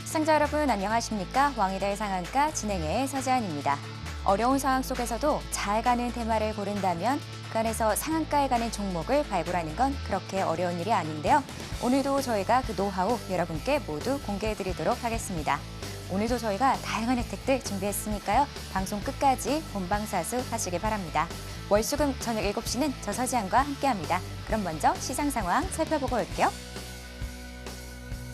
시청자 여러분 안녕하십니까? 왕이될 상한가 진행의 서재한입니다. 어려운 상황 속에서도 잘 가는 테마를 고른다면 그 안에서 상한가에 가는 종목을 발굴하는 건 그렇게 어려운 일이 아닌데요. 오늘도 저희가 그 노하우 여러분께 모두 공개해드리도록 하겠습니다. 오늘도 저희가 다양한 혜택들 준비했으니까요. 방송 끝까지 본방사수 하시길 바랍니다. 월수금 저녁 7시는 저 서지안과 함께합니다. 그럼 먼저 시장 상황 살펴보고 올게요.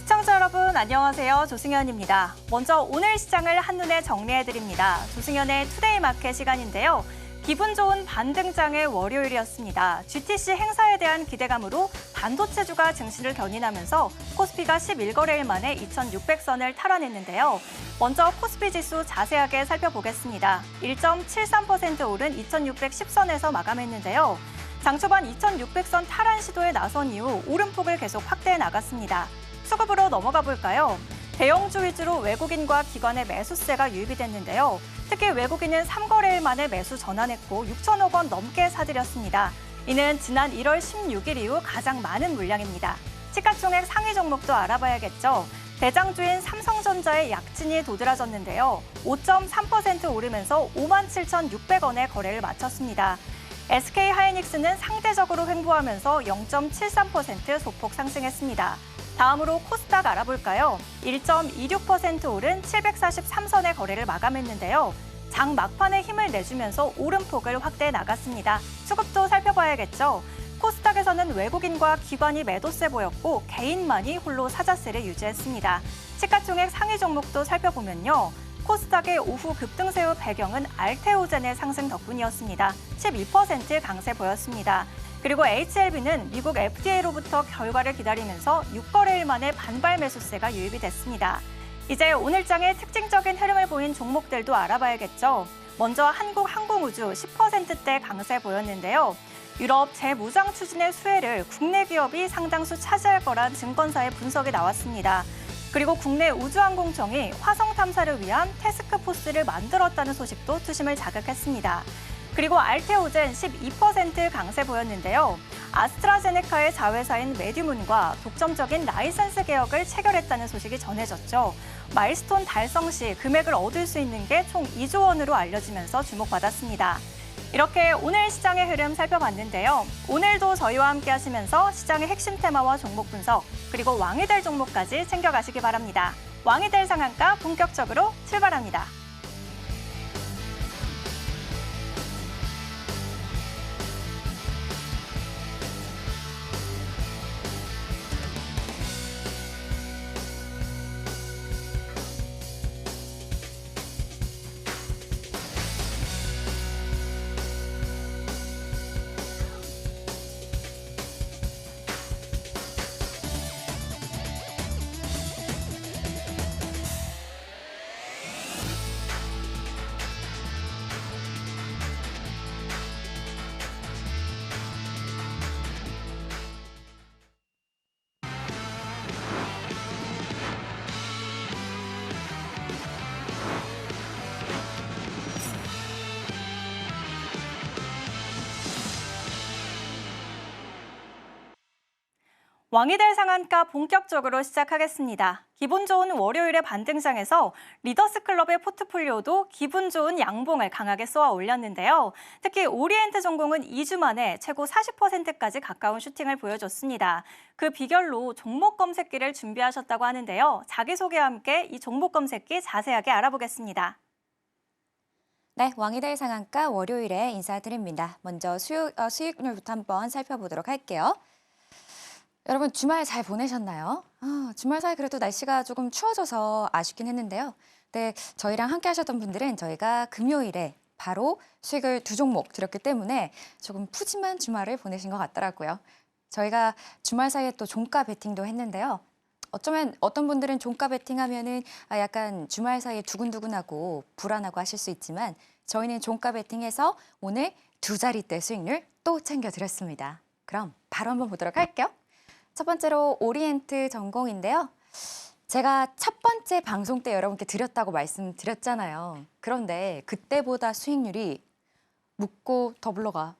시청자 여러분 안녕하세요. 조승현입니다. 먼저 오늘 시장을 한눈에 정리해드립니다. 조승현의 투데이 마켓 시간인데요. 기분 좋은 반등장의 월요일이었습니다. GTC 행사에 대한 기대감으로 반도체주가 증시를 견인하면서 코스피가 11거래일 만에 2,600선을 탈환했는데요. 먼저 코스피 지수 자세하게 살펴보겠습니다. 1.73% 오른 2,610선에서 마감했는데요. 장 초반 2,600선 탈환 시도에 나선 이후 오름폭을 계속 확대해 나갔습니다. 수급으로 넘어가 볼까요? 대형주 위주로 외국인과 기관의 매수세가 유입이 됐는데요. 특히 외국인은 3거래일 만에 매수 전환했고 6천억 원 넘게 사들였습니다. 이는 지난 1월 16일 이후 가장 많은 물량입니다. 시가총액 상위 종목도 알아봐야겠죠. 대장주인 삼성전자의 약진이 도드라졌는데요. 5.3% 오르면서 57,600원에 거래를 마쳤습니다. SK하이닉스는 상대적으로 횡보하면서 0.73% 소폭 상승했습니다. 다음으로 코스닥 알아볼까요? 1.26% 오른 743선의 거래를 마감했는데요. 장 막판에 힘을 내주면서 오름폭을 확대해 나갔습니다. 수급도 살펴봐야겠죠. 코스닥에서는 외국인과 기관이 매도세 보였고 개인만이 홀로 사자세를 유지했습니다. 시가총액 상위 종목도 살펴보면요. 코스닥의 오후 급등세의 배경은 알테오젠의 상승 덕분이었습니다. 12% 강세 보였습니다. 그리고 HLB는 미국 FDA로부터 결과를 기다리면서 6거래일 만에 반발 매수세가 유입이 됐습니다. 이제 오늘장의 특징적인 흐름을 보인 종목들도 알아봐야겠죠. 먼저 한국항공우주 10%대 강세 보였는데요. 유럽 재무장 추진의 수혜를 국내 기업이 상당수 차지할 거란 증권사의 분석이 나왔습니다. 그리고 국내 우주항공청이 화성 탐사를 위한 태스크포스를 만들었다는 소식도 투심을 자극했습니다. 그리고 알테오젠 12% 강세 보였는데요. 아스트라제네카의 자회사인 메디문과 독점적인 라이센스 계약을 체결했다는 소식이 전해졌죠. 마일스톤 달성 시 금액을 얻을 수 있는 게 총 2조 원으로 알려지면서 주목받았습니다. 이렇게 오늘 시장의 흐름 살펴봤는데요. 오늘도 저희와 함께 하시면서 시장의 핵심 테마와 종목 분석, 그리고 왕이 될 종목까지 챙겨가시기 바랍니다. 왕이 될 상한가 본격적으로 출발합니다. 왕이 될 상한가 본격적으로 시작하겠습니다. 기분 좋은 월요일의 반등장에서 리더스클럽의 포트폴리오도 기분 좋은 양봉을 강하게 쏘아 올렸는데요. 특히 오리엔트 전공은 2주 만에 최고 40%까지 가까운 슈팅을 보여줬습니다. 그 비결로 종목 검색기를 준비하셨다고 하는데요. 자기소개와 함께 이 종목 검색기 자세하게 알아보겠습니다. 네, 왕이 될 상한가 월요일에 인사드립니다. 먼저 수익률부터 한번 살펴보도록 할게요. 여러분 주말 잘 보내셨나요? 주말 사이 그래도 날씨가 조금 추워져서 아쉽긴 했는데요. 네, 저희랑 함께 하셨던 분들은 저희가 금요일에 바로 수익을 2종목 드렸기 때문에 조금 푸짐한 주말을 보내신 것 같더라고요. 저희가 주말 사이에 또 종가 베팅도 했는데요. 어쩌면 어떤 분들은 종가 베팅하면은 약간 주말 사이에 두근두근하고 불안하고 하실 수 있지만 저희는 종가 베팅해서 오늘 2자릿대 수익률 또 챙겨드렸습니다. 그럼 바로 한번 보도록 할게요. 첫 번째로 오리엔트 전공인데요. 제가 첫 번째 방송 때 여러분께 드렸다고 말씀드렸잖아요. 그런데 그때보다 수익률이 묻고 더블러가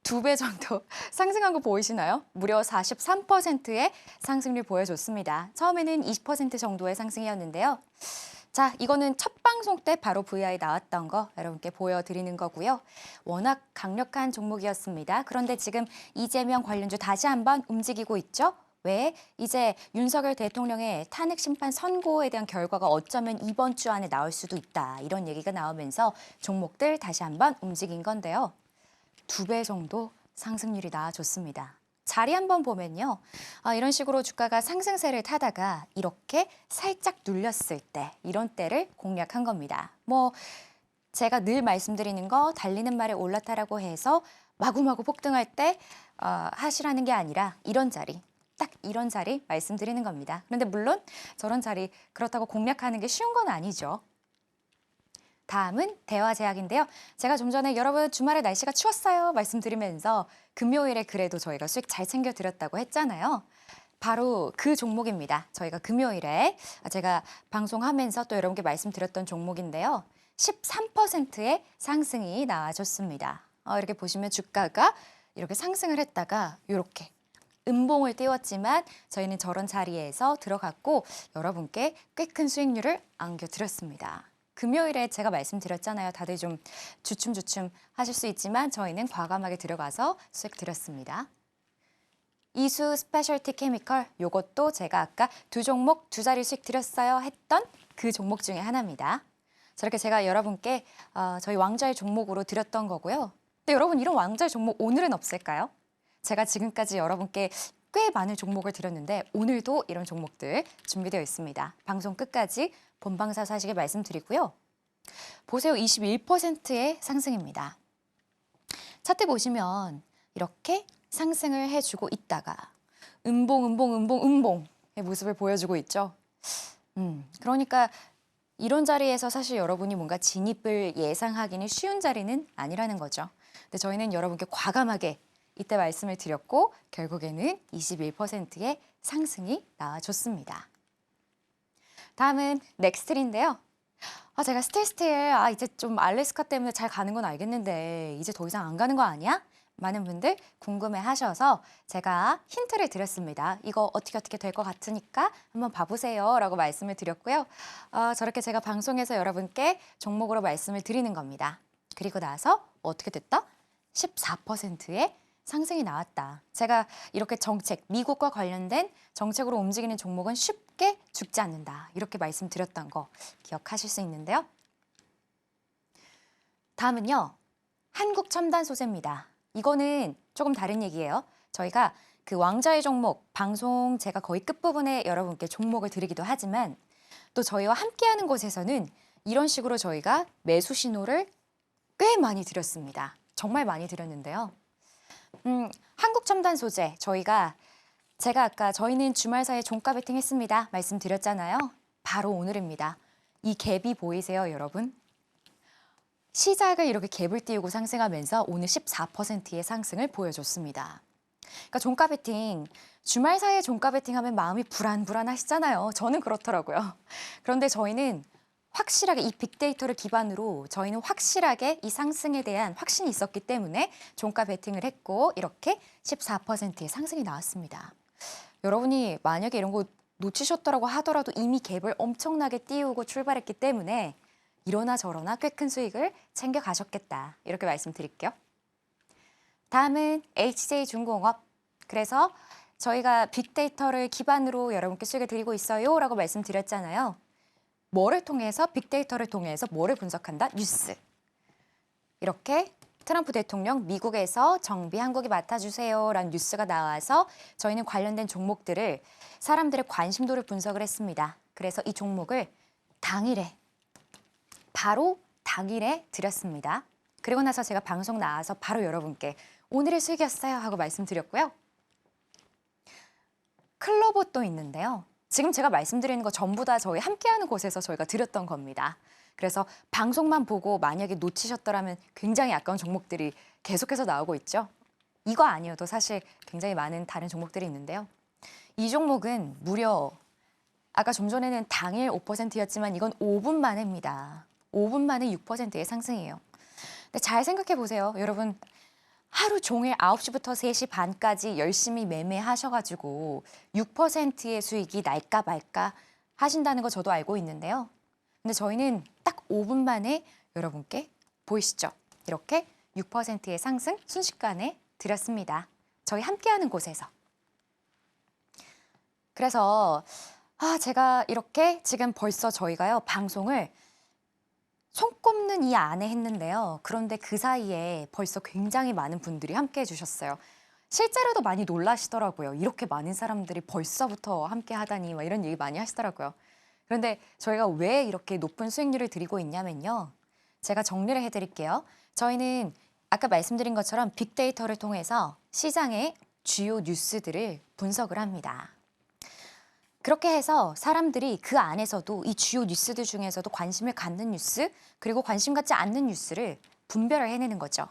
2배 정도 상승한 거 보이시나요? 무려 43%의 상승률 보여줬습니다. 처음에는 20% 정도의 상승이었는데요. 자, 이거는 첫 방송 때 바로 VI 나왔던 거 여러분께 보여드리는 거고요. 워낙 강력한 종목이었습니다. 그런데 지금 이재명 관련주 다시 한번 움직이고 있죠. 왜? 이제 윤석열 대통령의 탄핵 심판 선고에 대한 결과가 어쩌면 이번 주 안에 나올 수도 있다. 이런 얘기가 나오면서 종목들 다시 한번 움직인 건데요. 2배 정도 상승률이 나와줬습니다. 자리 한번 보면요. 이런 식으로 주가가 상승세를 타다가 이렇게 살짝 눌렸을 때, 이런 때를 공략한 겁니다. 뭐 제가 늘 말씀드리는 거 달리는 말에 올라타라고 해서 마구마구 폭등할 때 하시라는 게 아니라 이런 자리, 딱 이런 자리 말씀드리는 겁니다. 그런데 물론 저런 자리 그렇다고 공략하는 게 쉬운 건 아니죠. 다음은 대화제약인데요. 제가 좀 전에 여러분 주말에 날씨가 추웠어요 말씀드리면서 금요일에 그래도 저희가 수익 잘 챙겨드렸다고 했잖아요. 바로 그 종목입니다. 저희가 금요일에 제가 방송하면서 또 여러분께 말씀드렸던 종목인데요. 13%의 상승이 나와줬습니다. 이렇게 보시면 주가가 이렇게 상승을 했다가 이렇게 음봉을 띄웠지만 저희는 저런 자리에서 들어갔고 여러분께 꽤 큰 수익률을 안겨드렸습니다. 금요일에 제가 말씀드렸잖아요. 다들 좀 주춤주춤 하실 수 있지만 저희는 과감하게 들어가서 수익 드렸습니다. 이수 스페셜티 케미컬, 요것도 제가 아까 2종목 2자리 수익 드렸어요 했던 그 종목 중에 하나입니다. 저렇게 제가 여러분께 저희 왕좌의 종목으로 드렸던 거고요. 근데 여러분 이런 왕좌의 종목 오늘은 없을까요? 제가 지금까지 여러분께 꽤 많은 종목을 드렸는데 오늘도 이런 종목들 준비되어 있습니다. 방송 끝까지 본방사수 하시길 말씀드리고요. 보세요. 21%의 상승입니다. 차트 보시면 이렇게 상승을 해주고 있다가 음봉의 모습을 보여주고 있죠. 그러니까 이런 자리에서 사실 여러분이 뭔가 진입을 예상하기는 쉬운 자리는 아니라는 거죠. 근데 저희는 여러분께 과감하게 이때 말씀을 드렸고 결국에는 21%의 상승이 나와줬습니다. 다음은 넥스트인데요. 제가 스틸 이제 좀 알래스카 때문에 잘 가는 건 알겠는데 이제 더 이상 안 가는 거 아니야? 많은 분들 궁금해 하셔서 제가 힌트를 드렸습니다. 이거 어떻게 될 것 같으니까 한번 봐보세요 라고 말씀을 드렸고요. 저렇게 제가 방송에서 여러분께 종목으로 말씀을 드리는 겁니다. 그리고 나서 어떻게 됐다? 14%의 상승이 나왔다. 제가 이렇게 정책, 미국과 관련된 정책으로 움직이는 종목은 쉽게 죽지 않는다. 이렇게 말씀드렸던 거 기억하실 수 있는데요. 다음은요. 한국첨단소재입니다. 이거는 조금 다른 얘기예요. 저희가 그 왕좌의 종목, 방송 제가 거의 끝부분에 여러분께 종목을 드리기도 하지만 또 저희와 함께하는 곳에서는 이런 식으로 저희가 매수 신호를 꽤 많이 드렸습니다. 정말 많이 드렸는데요. 한국첨단소재 제가 아까 저희는 주말 사이에 종가 베팅 했습니다 말씀드렸잖아요. 바로 오늘입니다. 이 갭이 보이세요 여러분? 시작을 이렇게 갭을 띄우고 상승하면서 오늘 14%의 상승을 보여줬습니다. 그러니까 종가 베팅, 주말 사이에 종가 베팅하면 마음이 불안하시잖아요. 저는 그렇더라고요. 그런데 저희는 확실하게 이 빅데이터를 기반으로 저희는 확실하게 이 상승에 대한 확신이 있었기 때문에 종가 베팅을 했고 이렇게 14%의 상승이 나왔습니다. 여러분이 만약에 이런 거 놓치셨더라고 하더라도 이미 갭을 엄청나게 띄우고 출발했기 때문에 이러나 저러나 꽤 큰 수익을 챙겨 가셨겠다. 이렇게 말씀드릴게요. 다음은 HJ중공업. 그래서 저희가 빅데이터를 기반으로 여러분께 수익을 드리고 있어요 라고 말씀드렸잖아요. 뭐를 통해서 빅데이터를 통해서 뭐를 분석한다? 뉴스. 이렇게 트럼프 대통령 미국에서 정비 한국이 맡아주세요 라는 뉴스가 나와서 저희는 관련된 종목들을 사람들의 관심도를 분석을 했습니다. 그래서 이 종목을 바로 당일에 드렸습니다. 그리고 나서 제가 방송 나와서 바로 여러분께 오늘의 수익이었어요 하고 말씀드렸고요. 클로봇도 있는데요. 지금 제가 말씀드리는 거 전부 다 저희 함께하는 곳에서 저희가 드렸던 겁니다. 그래서 방송만 보고 만약에 놓치셨더라면 굉장히 아까운 종목들이 계속해서 나오고 있죠. 이거 아니어도 사실 굉장히 많은 다른 종목들이 있는데요. 이 종목은 무려 아까 좀 전에는 당일 5%였지만 이건 5분 만에입니다. 5분 만에 6%의 상승이에요. 근데 잘 생각해 보세요. 여러분 하루 종일 9시부터 3시 반까지 열심히 매매하셔가지고 6%의 수익이 날까 말까 하신다는 거 저도 알고 있는데요. 근데 저희는 딱 5분 만에 여러분께 보이시죠? 이렇게 6%의 상승 순식간에 드렸습니다. 저희 함께하는 곳에서. 그래서 제가 이렇게 지금 벌써 저희가요 방송을 손꼽는 이 안에 했는데요. 그런데 그 사이에 벌써 굉장히 많은 분들이 함께 해주셨어요. 실제로도 많이 놀라시더라고요. 이렇게 많은 사람들이 벌써부터 함께 하다니 막 이런 얘기 많이 하시더라고요. 그런데 저희가 왜 이렇게 높은 수익률을 드리고 있냐면요. 제가 정리를 해드릴게요. 저희는 아까 말씀드린 것처럼 빅데이터를 통해서 시장의 주요 뉴스들을 분석을 합니다. 그렇게 해서 사람들이 그 안에서도 이 주요 뉴스들 중에서도 관심을 갖는 뉴스 그리고 관심 갖지 않는 뉴스를 분별을 해내는 거죠.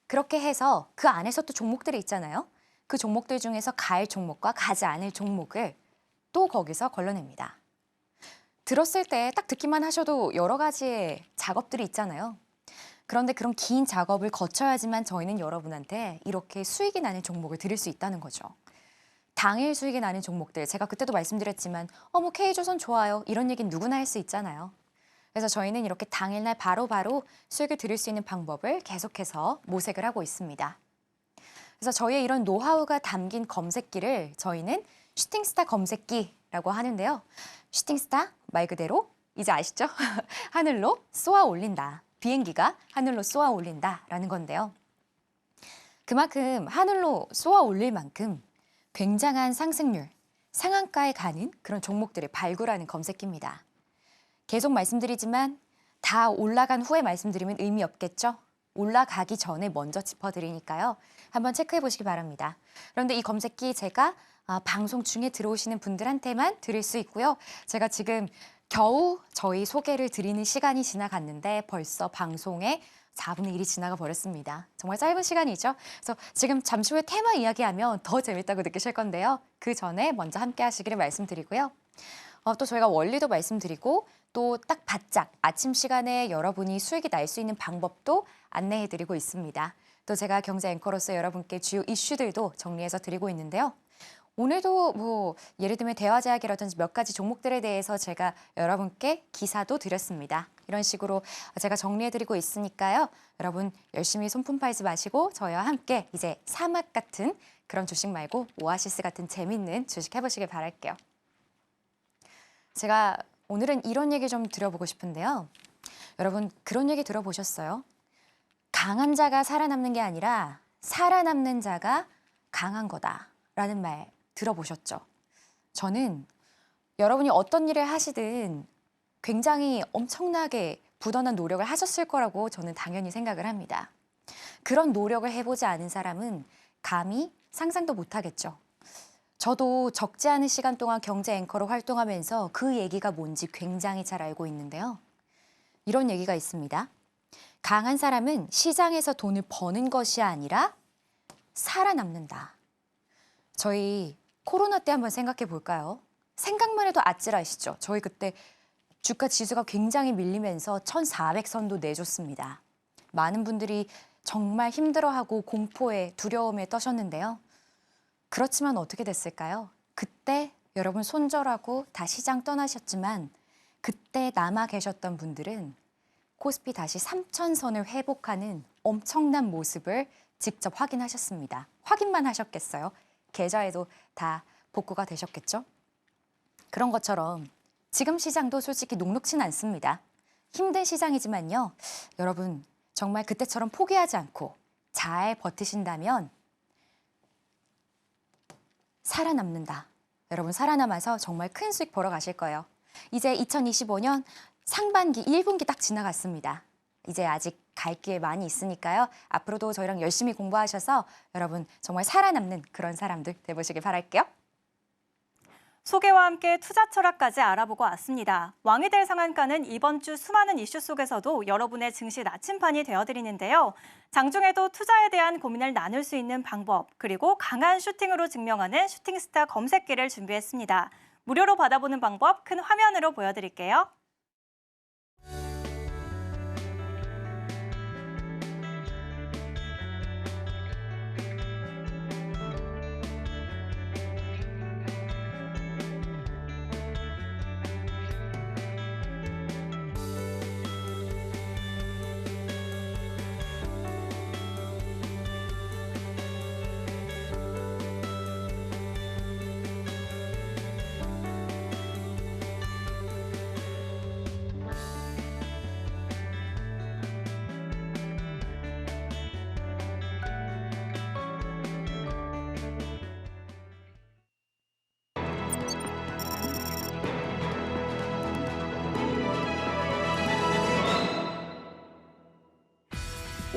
그렇게 해서 그 안에서 또 종목들이 있잖아요. 그 종목들 중에서 갈 종목과 가지 않을 종목을 또 거기서 걸러냅니다. 들었을 때 딱 듣기만 하셔도 여러 가지의 작업들이 있잖아요. 그런데 그런 긴 작업을 거쳐야지만 저희는 여러분한테 이렇게 수익이 나는 종목을 드릴 수 있다는 거죠. 당일 수익이 나는 종목들, 제가 그때도 말씀드렸지만 뭐 K조선 좋아요. 이런 얘기는 누구나 할 수 있잖아요. 그래서 저희는 이렇게 당일날 바로바로 수익을 드릴 수 있는 방법을 계속해서 모색을 하고 있습니다. 그래서 저희의 이런 노하우가 담긴 검색기를 저희는 슈팅스타 검색기라고 하는데요. 슈팅스타 말 그대로 이제 아시죠? 하늘로 쏘아 올린다. 비행기가 하늘로 쏘아 올린다라는 건데요. 그만큼 하늘로 쏘아 올릴 만큼 굉장한 상승률, 상한가에 가는 그런 종목들을 발굴하는 검색기입니다. 계속 말씀드리지만 다 올라간 후에 말씀드리면 의미 없겠죠? 올라가기 전에 먼저 짚어드리니까요. 한번 체크해 보시기 바랍니다. 그런데 이 검색기 제가 방송 중에 들어오시는 분들한테만 드릴 수 있고요. 제가 지금 겨우 저희 소개를 드리는 시간이 지나갔는데 벌써 방송에 4분의 1이 지나가 버렸습니다. 정말 짧은 시간이죠. 그래서 지금 잠시 후에 테마 이야기하면 더 재밌다고 느끼실 건데요. 그 전에 먼저 함께 하시기를 말씀드리고요. 또 저희가 원리도 말씀드리고 또 딱 바짝 아침 시간에 여러분이 수익이 날 수 있는 방법도 안내해드리고 있습니다. 또 제가 경제 앵커로서 여러분께 주요 이슈들도 정리해서 드리고 있는데요. 오늘도 예를 들면 대화제약이라든지 몇 가지 종목들에 대해서 제가 여러분께 기사도 드렸습니다. 이런 식으로 제가 정리해드리고 있으니까요. 여러분 열심히 손품 팔지 마시고 저희와 함께 이제 사막 같은 그런 주식 말고 오아시스 같은 재밌는 주식 해보시길 바랄게요. 제가 오늘은 이런 얘기 좀 드려보고 싶은데요. 여러분 그런 얘기 들어보셨어요? 강한 자가 살아남는 게 아니라 살아남는 자가 강한 거다라는 말 들어보셨죠? 저는 여러분이 어떤 일을 하시든 굉장히 엄청나게 부단한 노력을 하셨을 거라고 저는 당연히 생각을 합니다. 그런 노력을 해보지 않은 사람은 감히 상상도 못하겠죠. 저도 적지 않은 시간 동안 경제 앵커로 활동하면서 그 얘기가 뭔지 굉장히 잘 알고 있는데요. 이런 얘기가 있습니다. 강한 사람은 시장에서 돈을 버는 것이 아니라 살아남는다. 저희 코로나 때 한번 생각해 볼까요? 생각만 해도 아찔하시죠? 저희 그때 주가 지수가 굉장히 밀리면서 1400선도 내줬습니다. 많은 분들이 정말 힘들어하고 공포에 두려움에 떠셨는데요. 그렇지만 어떻게 됐을까요? 그때 여러분 손절하고 다 시장 떠나셨지만 그때 남아 계셨던 분들은 코스피 다시 3000선을 회복하는 엄청난 모습을 직접 확인하셨습니다. 확인만 하셨겠어요? 계좌에도 다 복구가 되셨겠죠? 그런 것처럼 지금 시장도 솔직히 녹록진 않습니다. 힘든 시장이지만요. 여러분 정말 그때처럼 포기하지 않고 잘 버티신다면 살아남는다. 여러분 살아남아서 정말 큰 수익 벌어 가실 거예요. 이제 2025년 상반기 1분기 딱 지나갔습니다. 이제 아직 갈 길 많이 있으니까요. 앞으로도 저희랑 열심히 공부하셔서 여러분 정말 살아남는 그런 사람들 되보시길 바랄게요. 소개와 함께 투자 철학까지 알아보고 왔습니다. 왕이 될 상한가는 이번 주 수많은 이슈 속에서도 여러분의 증시 나침반이 되어드리는데요. 장중에도 투자에 대한 고민을 나눌 수 있는 방법, 그리고 강한 슈팅으로 증명하는 슈팅스타 검색기를 준비했습니다. 무료로 받아보는 방법 큰 화면으로 보여드릴게요.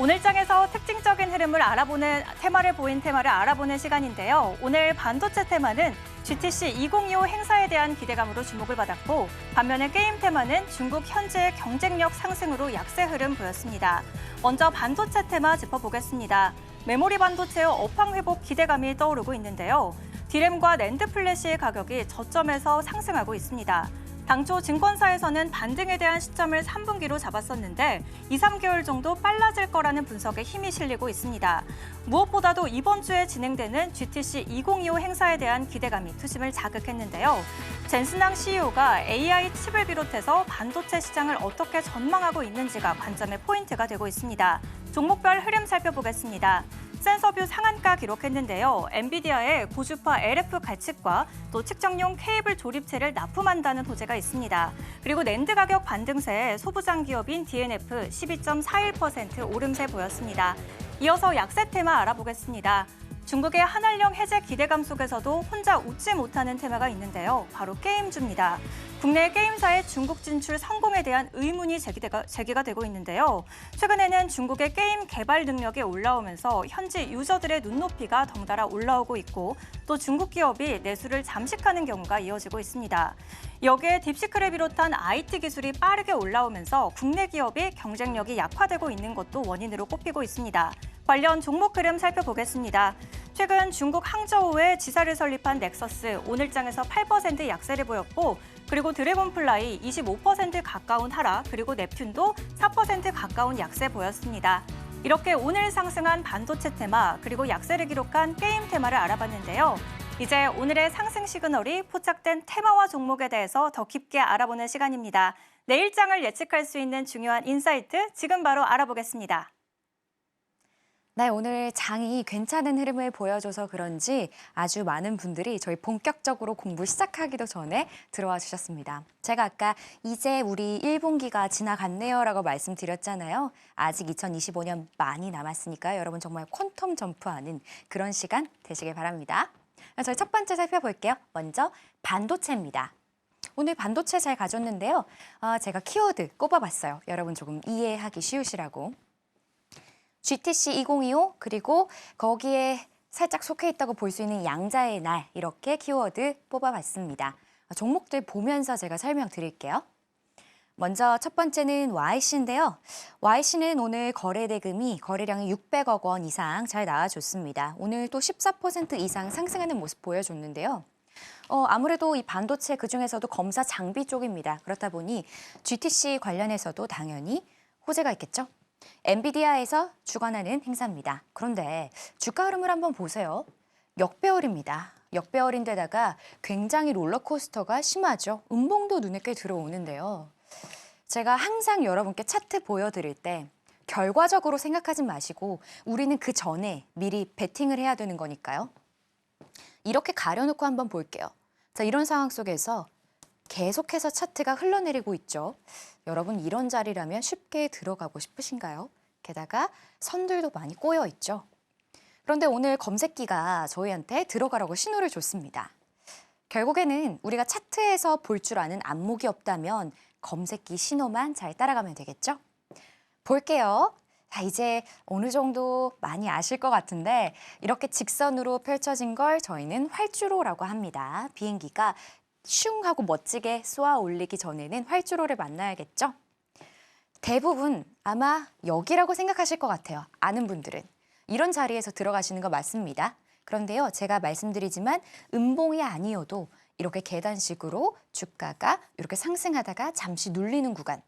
오늘 장에서 특징적인 흐름을 알아보는 테마를 알아보는 시간인데요. 오늘 반도체 테마는 GTC 2025 행사에 대한 기대감으로 주목을 받았고 반면에 게임 테마는 중국 현재의 경쟁력 상승으로 약세 흐름 보였습니다. 먼저 반도체 테마 짚어보겠습니다. 메모리 반도체의 업황 회복 기대감이 떠오르고 있는데요. 디램과 낸드 플래시의 가격이 저점에서 상승하고 있습니다. 당초 증권사에서는 반등에 대한 시점을 3분기로 잡았었는데 2, 3개월 정도 빨라질 거라는 분석에 힘이 실리고 있습니다. 무엇보다도 이번 주에 진행되는 GTC 2025 행사에 대한 기대감이 투심을 자극했는데요. 젠슨항 CEO가 AI 칩을 비롯해서 반도체 시장을 어떻게 전망하고 있는지가 관점의 포인트가 되고 있습니다. 종목별 흐름 살펴보겠습니다. 센서뷰 상한가 기록했는데요. 엔비디아의 고주파 LF 갈칩과 또 측정용 케이블 조립체를 납품한다는 호재가 있습니다. 그리고 낸드 가격 반등세에 소부장 기업인 DNF 12.41% 오름세 보였습니다. 이어서 약세 테마 알아보겠습니다. 중국의 한한령 해제 기대감 속에서도 혼자 웃지 못하는 테마가 있는데요. 바로 게임주입니다. 국내 게임사의 중국 진출 성공에 대한 의문이 제기가 되고 있는데요. 최근에는 중국의 게임 개발 능력이 올라오면서 현지 유저들의 눈높이가 덩달아 올라오고 있고 또 중국 기업이 내수를 잠식하는 경우가 이어지고 있습니다. 여기에 딥시크를 비롯한 IT 기술이 빠르게 올라오면서 국내 기업이 경쟁력이 약화되고 있는 것도 원인으로 꼽히고 있습니다. 관련 종목 흐름 살펴보겠습니다. 최근 중국 항저우에 지사를 설립한 넥서스 오늘 장에서 8% 약세를 보였고 그리고 드래곤플라이 25% 가까운 하락 그리고 넵튠도 4% 가까운 약세 보였습니다. 이렇게 오늘 상승한 반도체 테마 그리고 약세를 기록한 게임 테마를 알아봤는데요. 이제 오늘의 상승 시그널이 포착된 테마와 종목에 대해서 더 깊게 알아보는 시간입니다. 내일 장을 예측할 수 있는 중요한 인사이트 지금 바로 알아보겠습니다. 네, 오늘 장이 괜찮은 흐름을 보여줘서 그런지 아주 많은 분들이 저희 본격적으로 공부 시작하기도 전에 들어와 주셨습니다. 제가 아까 이제 우리 1분기가 지나갔네요라고 말씀드렸잖아요. 아직 2025년 많이 남았으니까 여러분 정말 퀀텀 점프하는 그런 시간 되시길 바랍니다. 저희 첫 번째 살펴볼게요. 먼저 반도체입니다. 오늘 반도체 잘 가졌는데요. 제가 키워드 꼽아봤어요. 여러분 조금 이해하기 쉬우시라고. GTC 2025 그리고 거기에 살짝 속해 있다고 볼 수 있는 양자의 날 이렇게 키워드 뽑아봤습니다. 종목들 보면서 제가 설명드릴게요. 먼저 첫 번째는 YC인데요. YC는 오늘 거래대금이 거래량이 600억 원 이상 잘 나와줬습니다. 오늘 또 14% 이상 상승하는 모습 보여줬는데요. 아무래도 이 반도체 그중에서도 검사 장비 쪽입니다. 그렇다 보니 GTC 관련해서도 당연히 호재가 있겠죠. 엔비디아에서 주관하는 행사입니다. 그런데 주가 흐름을 한번 보세요. 역배열입니다. 역배열인데다가 굉장히 롤러코스터가 심하죠. 음봉도 눈에 꽤 들어오는데요. 제가 항상 여러분께 차트 보여드릴 때 결과적으로 생각하지 마시고 우리는 그 전에 미리 베팅을 해야 되는 거니까요. 이렇게 가려놓고 한번 볼게요. 자, 이런 상황 속에서 계속해서 차트가 흘러내리고 있죠. 여러분 이런 자리라면 쉽게 들어가고 싶으신가요? 게다가 선들도 많이 꼬여 있죠. 그런데 오늘 검색기가 저희한테 들어가라고 신호를 줬습니다. 결국에는 우리가 차트에서 볼 줄 아는 안목이 없다면 검색기 신호만 잘 따라가면 되겠죠? 볼게요. 자, 이제 어느 정도 많이 아실 것 같은데 이렇게 직선으로 펼쳐진 걸 저희는 활주로라고 합니다. 비행기가 슝 하고 멋지게 쏘아 올리기 전에는 활주로를 만나야겠죠? 대부분 아마 여기라고 생각하실 것 같아요. 아는 분들은. 이런 자리에서 들어가시는 거 맞습니다. 그런데요, 제가 말씀드리지만 음봉이 아니어도 이렇게 계단식으로 주가가 이렇게 상승하다가 잠시 눌리는 구간,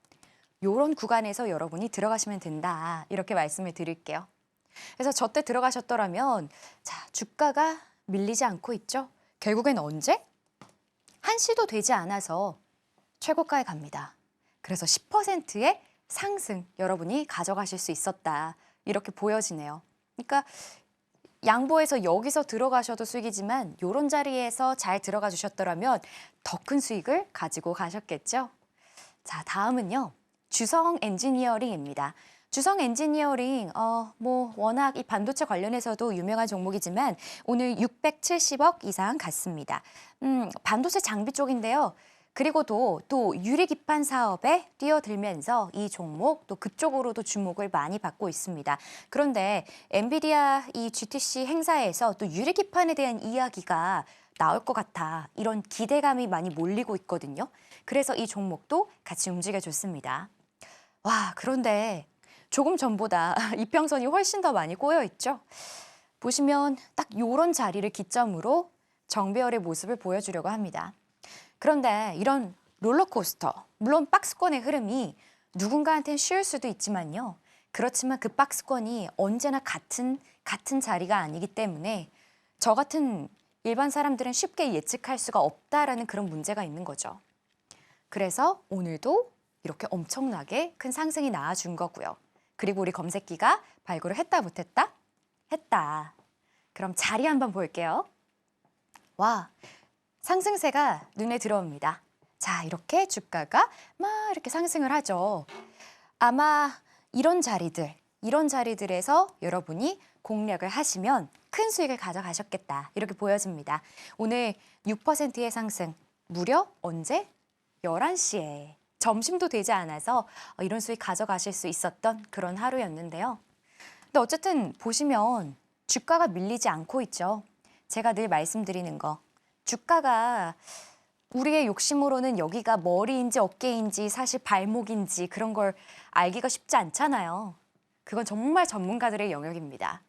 이런 구간에서 여러분이 들어가시면 된다. 이렇게 말씀을 드릴게요. 그래서 저 때 들어가셨더라면 자, 주가가 밀리지 않고 있죠? 결국엔 언제? 한시도 되지 않아서 최고가에 갑니다. 그래서 10%의 상승 여러분이 가져가실 수 있었다. 이렇게 보여지네요. 그러니까 양보해서 여기서 들어가셔도 수익이지만 이런 자리에서 잘 들어가 주셨더라면 더 큰 수익을 가지고 가셨겠죠. 자, 다음은요. 주성 엔지니어링입니다. 주성 엔지니어링, 워낙 이 반도체 관련해서도 유명한 종목이지만 오늘 670억 이상 갔습니다. 반도체 장비 쪽인데요. 그리고도 또 유리기판 사업에 뛰어들면서 이 종목 또 그쪽으로도 주목을 많이 받고 있습니다. 그런데 엔비디아 이 GTC 행사에서 또 유리기판에 대한 이야기가 나올 것 같아 이런 기대감이 많이 몰리고 있거든요. 그래서 이 종목도 같이 움직여줬습니다. 와, 그런데 조금 전보다 이평선이 훨씬 더 많이 꼬여 있죠. 보시면 딱 이런 자리를 기점으로 정배열의 모습을 보여주려고 합니다. 그런데 이런 롤러코스터, 물론 박스권의 흐름이 누군가한테는 쉬울 수도 있지만요. 그렇지만 그 박스권이 언제나 같은 자리가 아니기 때문에 저 같은 일반 사람들은 쉽게 예측할 수가 없다라는 그런 문제가 있는 거죠. 그래서 오늘도 이렇게 엄청나게 큰 상승이 나와준 거고요. 그리고 우리 검색기가 발굴을 했다 못했다? 했다. 그럼 자리 한번 볼게요. 와, 상승세가 눈에 들어옵니다. 자, 이렇게 주가가 막 이렇게 상승을 하죠. 아마 이런 자리들에서 여러분이 공략을 하시면 큰 수익을 가져가셨겠다. 이렇게 보여집니다. 오늘 6%의 상승, 무려 언제? 11시에. 점심도 되지 않아서 이런 수익 가져가실 수 있었던 그런 하루였는데요. 근데 어쨌든 보시면 주가가 밀리지 않고 있죠. 제가 늘 말씀드리는 거. 주가가 우리의 욕심으로는 여기가 머리인지 어깨인지 사실 발목인지 그런 걸 알기가 쉽지 않잖아요. 그건 정말 전문가들의 영역입니다.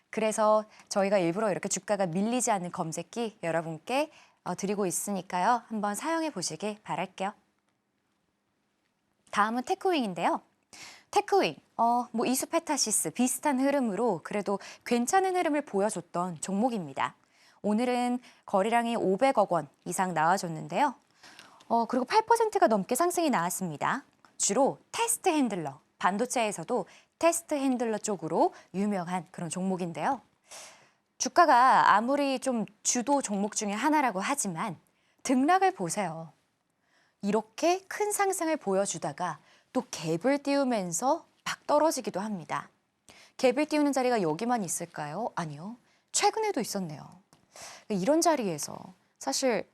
그래서 저희가 일부러 이렇게 주가가 밀리지 않는 검색기 여러분께 드리고 있으니까요. 한번 사용해 보시길 바랄게요. 다음은 테크윙인데요. 테크윙, 뭐 이수페타시스 비슷한 흐름으로 그래도 괜찮은 흐름을 보여줬던 종목입니다. 오늘은 거래량이 500억 원 이상 나와줬는데요. 그리고 8%가 넘게 상승이 나왔습니다. 주로 테스트 핸들러, 반도체에서도 테스트 핸들러 쪽으로 유명한 그런 종목인데요. 주가가 아무리 좀 주도 종목 중에 하나라고 하지만 등락을 보세요. 이렇게 큰 상승을 보여주다가 또 갭을 띄우면서 막 떨어지기도 합니다. 갭을 띄우는 자리가 여기만 있을까요? 아니요. 최근에도 있었네요. 이런 자리에서 사실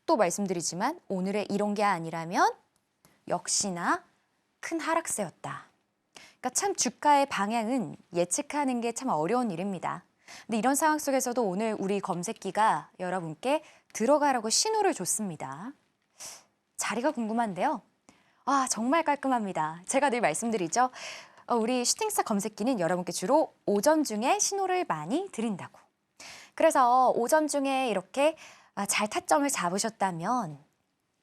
또 말씀드리지만 오늘의 이런 게 아니라면 역시나 큰 하락세였다. 그러니까 참 주가의 방향은 예측하는 게 참 어려운 일입니다. 근데 이런 상황 속에서도 오늘 우리 검색기가 여러분께 들어가라고 신호를 줬습니다. 자리가 궁금한데요. 아, 정말 깔끔합니다. 제가 늘 말씀드리죠. 우리 슈팅스타 검색기는 여러분께 주로 오전 중에 신호를 많이 드린다고. 그래서 오전 중에 이렇게 잘 타점을 잡으셨다면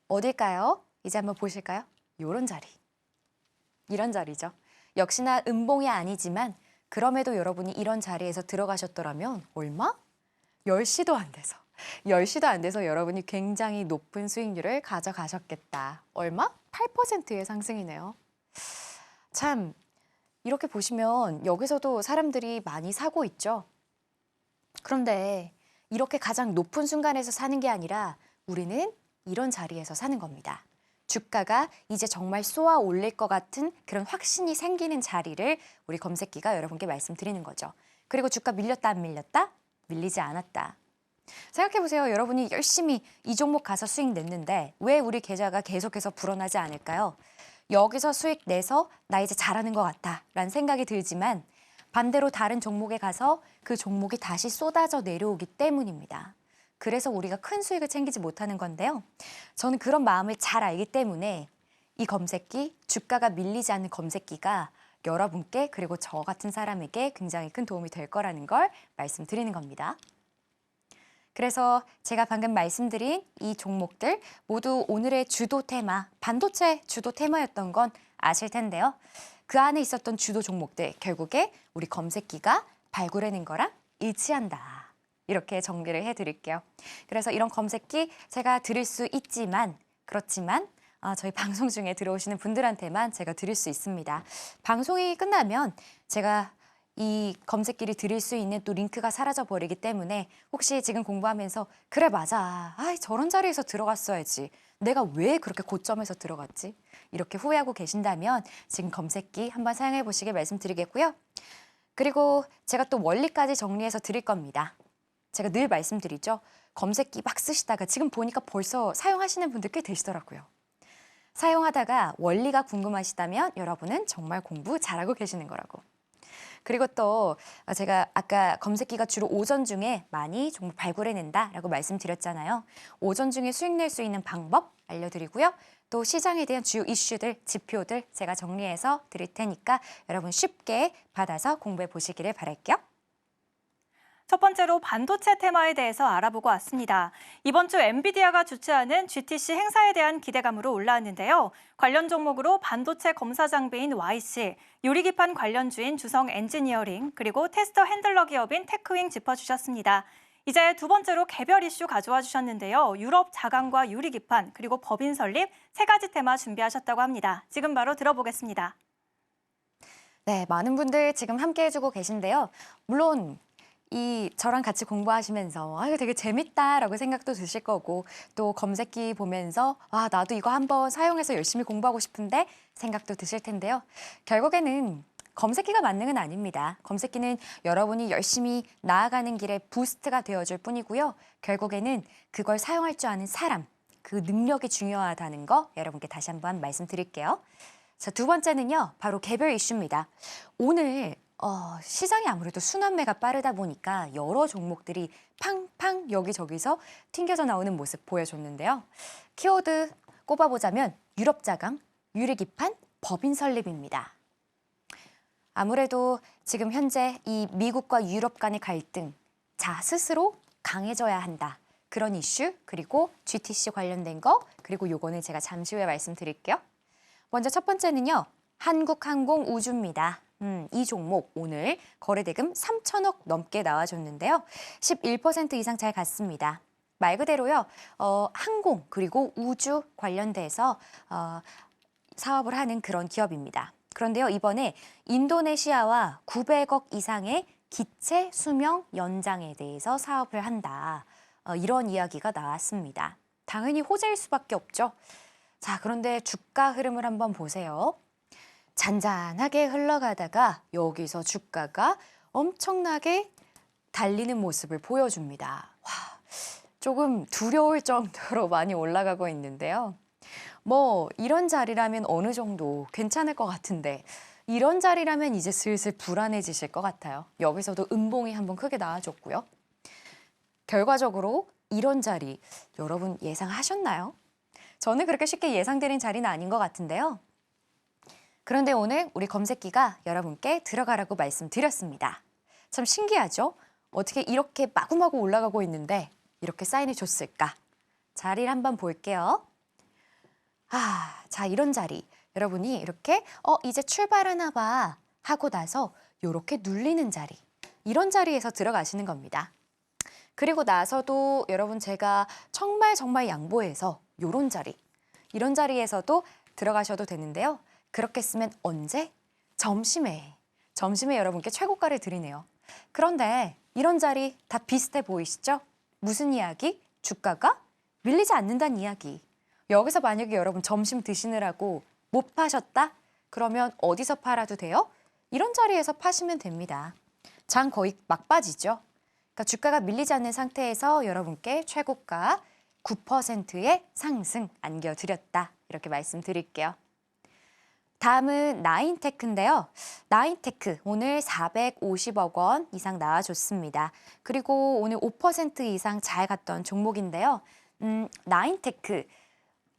어딜까요? 이제 한번 보실까요? 이런 자리. 이런 자리죠. 역시나 음봉이 아니지만 그럼에도 여러분이 이런 자리에서 들어가셨더라면 얼마? 10시도 안 돼서. 10시도 안 돼서 여러분이 굉장히 높은 수익률을 가져가셨겠다. 얼마? 8%의 상승이네요. 참 이렇게 보시면 여기서도 사람들이 많이 사고 있죠. 그런데 이렇게 가장 높은 순간에서 사는 게 아니라 우리는 이런 자리에서 사는 겁니다. 주가가 이제 정말 쏘아 올릴 것 같은 그런 확신이 생기는 자리를 우리 검색기가 여러분께 말씀드리는 거죠. 그리고 주가 밀렸다 안 밀렸다? 밀리지 않았다. 생각해보세요. 여러분이 열심히 이 종목 가서 수익 냈는데 왜 우리 계좌가 계속해서 불어나지 않을까요? 여기서 수익 내서 나 이제 잘하는 것 같다 라는 생각이 들지만 반대로 다른 종목에 가서 그 종목이 다시 쏟아져 내려오기 때문입니다. 그래서 우리가 큰 수익을 챙기지 못하는 건데요. 저는 그런 마음을 잘 알기 때문에 이 검색기, 주가가 밀리지 않는 검색기가 여러분께 그리고 저 같은 사람에게 굉장히 큰 도움이 될 거라는 걸 말씀드리는 겁니다. 그래서 제가 방금 말씀드린 이 종목들 모두 오늘의 주도 테마, 반도체 주도 테마였던 건 아실 텐데요. 그 안에 있었던 주도 종목들 결국에 우리 검색기가 발굴해낸 거랑 일치한다. 이렇게 정리를 해드릴게요. 그래서 이런 검색기 제가 드릴 수 있지만 그렇지만 저희 방송 중에 들어오시는 분들한테만 제가 드릴 수 있습니다. 방송이 끝나면 제가 이 검색기를 드릴 수 있는 또 링크가 사라져 버리기 때문에 혹시 지금 공부하면서 그래 맞아. 저런 자리에서 들어갔어야지. 내가 왜 그렇게 고점에서 들어갔지? 이렇게 후회하고 계신다면 지금 검색기 한번 사용해 보시길 말씀드리겠고요. 그리고 제가 또 원리까지 정리해서 드릴 겁니다. 제가 늘 말씀드리죠. 검색기 막 쓰시다가 지금 보니까 벌써 사용하시는 분들 꽤 되시더라고요. 사용하다가 원리가 궁금하시다면 여러분은 정말 공부 잘하고 계시는 거라고. 그리고 또 제가 아까 검색기가 주로 오전 중에 많이 종목 발굴해낸다라고 말씀드렸잖아요. 오전 중에 수익 낼 수 있는 방법 알려드리고요. 또 시장에 대한 주요 이슈들, 지표들 제가 정리해서 드릴 테니까 여러분 쉽게 받아서 공부해 보시기를 바랄게요. 첫 번째로 반도체 테마에 대해서 알아보고 왔습니다. 이번 주 엔비디아가 주최하는 GTC 행사에 대한 기대감으로 올라왔는데요. 관련 종목으로 반도체 검사 장비인 YC, 유리기판 관련주인 주성 엔지니어링, 그리고 테스터 핸들러 기업인 테크윙 짚어주셨습니다. 이제 두 번째로 개별 이슈 가져와 주셨는데요. 유럽 자강과 유리기판, 그리고 법인 설립 세 가지 테마 준비하셨다고 합니다. 지금 바로 들어보겠습니다. 네, 많은 분들 지금 함께 해주고 계신데요. 물론 저랑 같이 공부하시면서 이거 되게 재밌다라고 생각도 드실 거고 또 검색기 보면서 나도 이거 한번 사용해서 열심히 공부하고 싶은데 생각도 드실 텐데요. 결국에는 검색기가 만능은 아닙니다. 검색기는 여러분이 열심히 나아가는 길에 부스트가 되어줄 뿐이고요. 결국에는 그걸 사용할 줄 아는 사람, 그 능력이 중요하다는 거 여러분께 다시 한번 말씀드릴게요. 자, 두 번째는요. 바로 개별 이슈입니다. 오늘 시장이 아무래도 순환매가 빠르다 보니까 여러 종목들이 팡팡 여기저기서 튕겨져 나오는 모습 보여줬는데요. 키워드 꼽아보자면 유럽자강, 유리기판, 법인 설립입니다. 아무래도 지금 현재 이 미국과 유럽 간의 갈등, 스스로 강해져야 한다. 그런 이슈, 그리고 GTC 관련된 거, 그리고 요거는 제가 잠시 후에 말씀드릴게요. 먼저 첫 번째는요. 한국항공우주입니다. 이 종목 오늘 거래대금 3천억 넘게 나와줬는데요. 11% 이상 잘 갔습니다. 말 그대로요. 항공 그리고 우주 관련돼서 사업을 하는 그런 기업입니다. 그런데요. 이번에 인도네시아와 900억 이상의 기체 수명 연장에 대해서 사업을 한다. 이런 이야기가 나왔습니다. 당연히 호재일 수밖에 없죠. 자, 그런데 주가 흐름을 한번 보세요. 잔잔하게 흘러가다가 여기서 주가가 엄청나게 달리는 모습을 보여줍니다. 조금 두려울 정도로 많이 올라가고 있는데요. 이런 자리라면 어느 정도 괜찮을 것 같은데 이런 자리라면 이제 슬슬 불안해지실 것 같아요. 여기서도 음봉이 한번 크게 나와줬고요. 결과적으로 이런 자리 여러분 예상하셨나요? 저는 그렇게 쉽게 예상되는 자리는 아닌 것 같은데요. 그런데 오늘 우리 검색기가 여러분께 들어가라고 말씀드렸습니다. 참 신기하죠? 어떻게 이렇게 마구마구 올라가고 있는데 이렇게 사인을 줬을까? 자리를 한번 볼게요. 자, 이런 자리. 여러분이 이렇게 이제 출발하나 봐 하고 나서 이렇게 눌리는 자리. 이런 자리에서 들어가시는 겁니다. 그리고 나서도 여러분 제가 정말 양보해서 이런 자리. 이런 자리에서도 들어가셔도 되는데요. 그렇게 쓰면 언제? 점심에 여러분께 최고가를 드리네요. 그런데 이런 자리 다 비슷해 보이시죠? 무슨 이야기? 주가가 밀리지 않는다는 이야기. 여기서 만약에 여러분 점심 드시느라고 못 파셨다? 그러면 어디서 팔아도 돼요? 이런 자리에서 파시면 됩니다. 장 거의 막바지죠. 그러니까 주가가 밀리지 않는 상태에서 여러분께 최고가 9%의 상승 안겨드렸다. 이렇게 말씀드릴게요. 다음은 나인테크인데요. 나인테크 오늘 450억 원 이상 나와줬습니다. 그리고 오늘 5% 이상 잘 갔던 종목인데요. 나인테크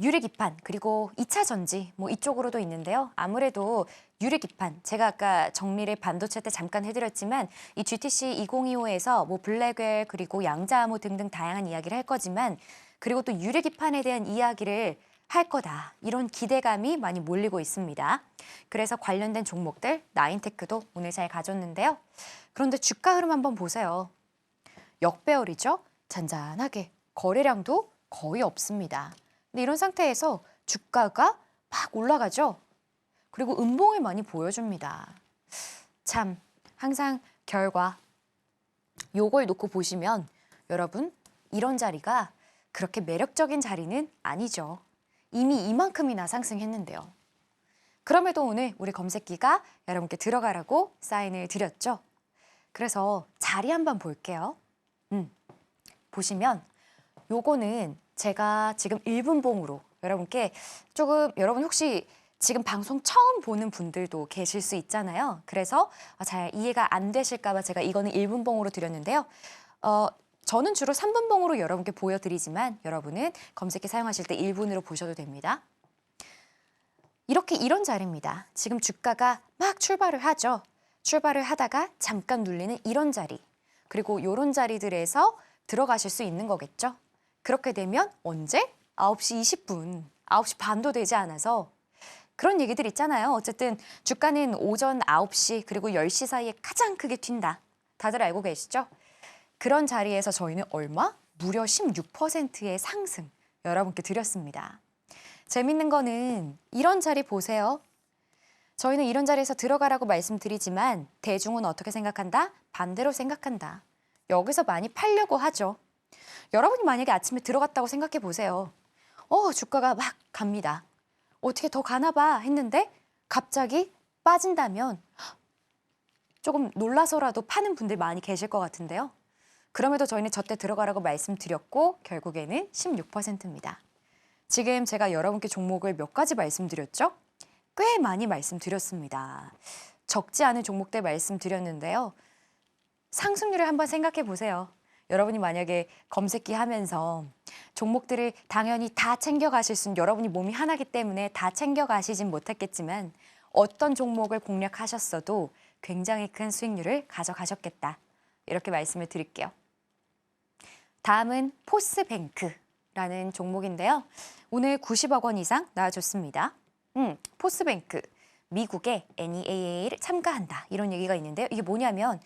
유리기판 그리고 2차 전지 이쪽으로도 있는데요. 아무래도 유리기판 제가 아까 정리를 반도체 때 잠깐 해드렸지만 이 GTC 2025에서 블랙웰 그리고 양자암호 등등 다양한 이야기를 할 거지만 그리고 또 유리기판에 대한 이야기를 할 거다. 이런 기대감이 많이 몰리고 있습니다. 그래서 관련된 종목들 나인테크도 오늘 잘 가졌는데요. 그런데 주가 흐름 한번 보세요. 역배열이죠. 잔잔하게 거래량도 거의 없습니다. 근데 이런 상태에서 주가가 막 올라가죠. 그리고 음봉을 많이 보여줍니다. 참 항상 결과 요걸 놓고 보시면 여러분 이런 자리가 그렇게 매력적인 자리는 아니죠. 이미 이만큼이나 상승했는데요. 그럼에도 오늘 우리 검색기가 여러분께 들어가라고 사인을 드렸죠. 그래서 자리 한번 볼게요. 보시면 요거는 제가 지금 1분봉으로 여러분께 조금 여러분 혹시 지금 방송 처음 보는 분들도 계실 수 있잖아요. 그래서 잘 이해가 안 되실까 봐 제가 이거는 1분봉으로 드렸는데요. 저는 주로 3분봉으로 여러분께 보여드리지만 여러분은 검색기 사용하실 때 1분으로 보셔도 됩니다. 이렇게 이런 자리입니다. 지금 주가가 막 출발을 하죠. 출발을 하다가 잠깐 눌리는 이런 자리. 그리고 이런 자리들에서 들어가실 수 있는 거겠죠. 그렇게 되면 언제? 9시 20분, 9시 반도 되지 않아서 그런 얘기들 있잖아요. 어쨌든 주가는 오전 9시 그리고 10시 사이에 가장 크게 튄다. 다들 알고 계시죠? 그런 자리에서 저희는 얼마? 무려 16%의 상승 여러분께 드렸습니다. 재밌는 거는 이런 자리 보세요. 저희는 이런 자리에서 들어가라고 말씀드리지만 대중은 어떻게 생각한다? 반대로 생각한다. 여기서 많이 팔려고 하죠. 여러분이 만약에 아침에 들어갔다고 생각해 보세요. 주가가 막 갑니다. 어떻게 더 가나 봐 했는데 갑자기 빠진다면 조금 놀라서라도 파는 분들 많이 계실 것 같은데요. 그럼에도 저희는 저때 들어가라고 말씀드렸고 결국에는 16%입니다. 지금 제가 여러분께 종목을 몇 가지 말씀드렸죠? 꽤 많이 말씀드렸습니다. 적지 않은 종목들 말씀드렸는데요. 상승률을 한번 생각해 보세요. 여러분이 만약에 검색기 하면서 종목들을 당연히 다 챙겨가실 수는 여러분이 몸이 하나기 때문에 다 챙겨가시진 못했겠지만 어떤 종목을 공략하셨어도 굉장히 큰 수익률을 가져가셨겠다. 이렇게 말씀을 드릴게요. 다음은 포스뱅크라는 종목인데요. 오늘 90억 원 이상 나와줬습니다. 포스뱅크, 미국의 NEAA를 참가한다. 이런 얘기가 있는데요. 이게 뭐냐면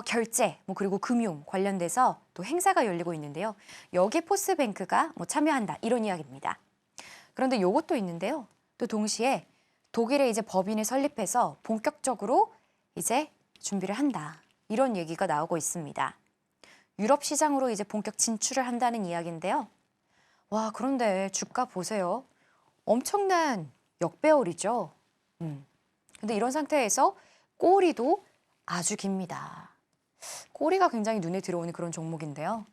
결제, 그리고 금융 관련돼서 또 행사가 열리고 있는데요. 여기 포스뱅크가 참여한다. 이런 이야기입니다. 그런데 요것도 있는데요. 또 동시에 독일에 이제 법인을 설립해서 본격적으로 이제 준비를 한다. 이런 얘기가 나오고 있습니다. 유럽 시장으로 이제 본격 진출을 한다는 이야기인데요. 와, 그런데 주가 보세요. 엄청난 역배열이죠. 근데 이런 상태에서 꼬리도 아주 깁니다. 꼬리가 굉장히 눈에 들어오는 그런 종목인데요.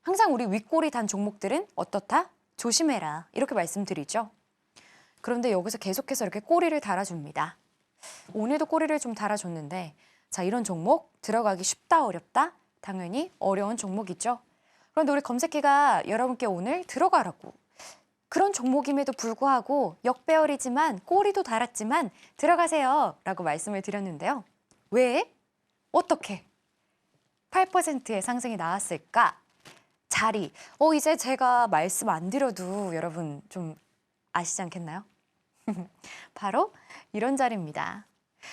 항상 우리 윗꼬리 단 종목들은 어떻다? 조심해라. 이렇게 말씀드리죠. 그런데 여기서 계속해서 이렇게 꼬리를 달아줍니다. 오늘도 꼬리를 좀 달아줬는데 자, 이런 종목 들어가기 쉽다 어렵다? 당연히 어려운 종목이죠. 그런데 우리 검색기가 여러분께 오늘 들어가라고 그런 종목임에도 불구하고 역배열이지만 꼬리도 달았지만 들어가세요 라고 말씀을 드렸는데요. 왜? 어떻게? 8%의 상승이 나왔을까? 자리. 이제 제가 말씀 안 드려도 여러분 좀 아시지 않겠나요? 바로 이런 자리입니다.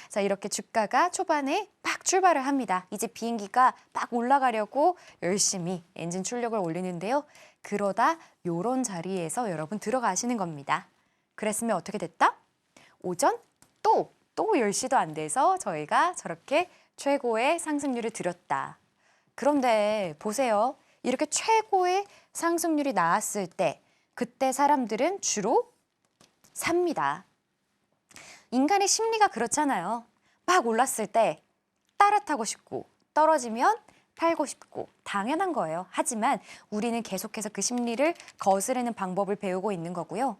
자, 이렇게 주가가 초반에 막 출발을 합니다. 이제 비행기가 막 올라가려고 열심히 엔진 출력을 올리는데요. 그러다 요런 자리에서 여러분 들어가시는 겁니다. 그랬으면 어떻게 됐다? 오전 또 10시도 안 돼서 저희가 저렇게 최고의 상승률을 드렸다. 그런데 보세요. 이렇게 최고의 상승률이 나왔을 때 그때 사람들은 주로 삽니다. 인간의 심리가 그렇잖아요. 막 올랐을 때 따라타고 싶고 떨어지면 팔고 싶고 당연한 거예요. 하지만 우리는 계속해서 그 심리를 거스르는 방법을 배우고 있는 거고요.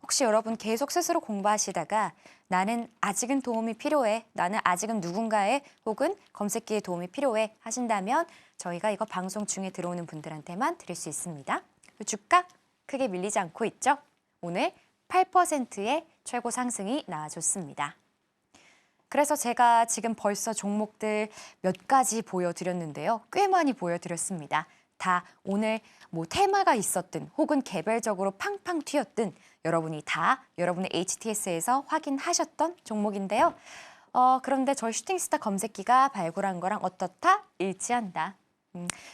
혹시 여러분 계속 스스로 공부하시다가 나는 아직은 도움이 필요해. 나는 아직은 누군가의 혹은 검색기의 도움이 필요해 하신다면 저희가 이거 방송 중에 들어오는 분들한테만 드릴 수 있습니다. 주가 크게 밀리지 않고 있죠. 오늘 8%의 최고 상승이 나와줬습니다. 그래서 제가 지금 벌써 종목들 몇 가지 보여드렸는데요. 꽤 많이 보여드렸습니다. 다 오늘 테마가 있었든 혹은 개별적으로 팡팡 튀었든 여러분이 다 여러분의 HTS에서 확인하셨던 종목인데요. 그런데 저희 슈팅스타 검색기가 발굴한 거랑 어떻다? 일치한다.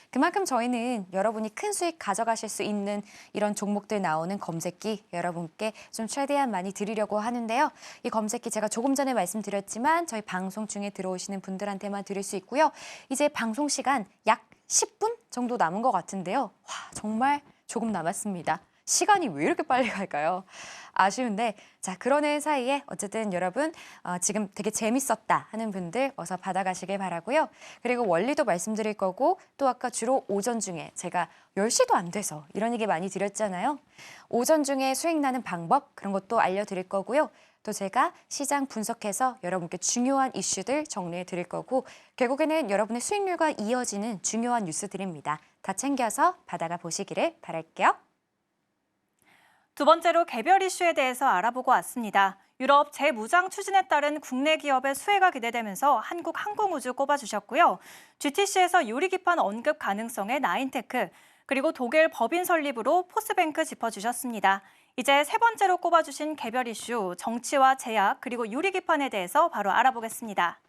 그만큼 저희는 여러분이 큰 수익 가져가실 수 있는 이런 종목들 나오는 검색기 여러분께 좀 최대한 많이 드리려고 하는데요. 이 검색기 제가 조금 전에 말씀드렸지만 저희 방송 중에 들어오시는 분들한테만 드릴 수 있고요. 이제 방송 시간 약 10분 정도 남은 것 같은데요. 와, 정말 조금 남았습니다. 시간이 왜 이렇게 빨리 갈까요? 아쉬운데 자 그러는 사이에 어쨌든 여러분 지금 되게 재밌었다 하는 분들 어서 받아가시길 바라고요. 그리고 원리도 말씀드릴 거고 또 아까 주로 오전 중에 제가 10시도 안 돼서 이런 얘기 많이 드렸잖아요. 오전 중에 수익 나는 방법 그런 것도 알려드릴 거고요. 또 제가 시장 분석해서 여러분께 중요한 이슈들 정리해 드릴 거고 결국에는 여러분의 수익률과 이어지는 중요한 뉴스들입니다. 다 챙겨서 받아가 보시기를 바랄게요. 두 번째로 개별 이슈에 대해서 알아보고 왔습니다. 유럽 재무장 추진에 따른 국내 기업의 수혜가 기대되면서 한국항공우주 꼽아주셨고요. GTC에서 유리기판 언급 가능성의 나인테크, 그리고 독일 법인 설립으로 포스뱅크 짚어주셨습니다. 이제 세 번째로 꼽아주신 개별 이슈, 정치와 제약, 그리고 유리기판에 대해서 바로 알아보겠습니다.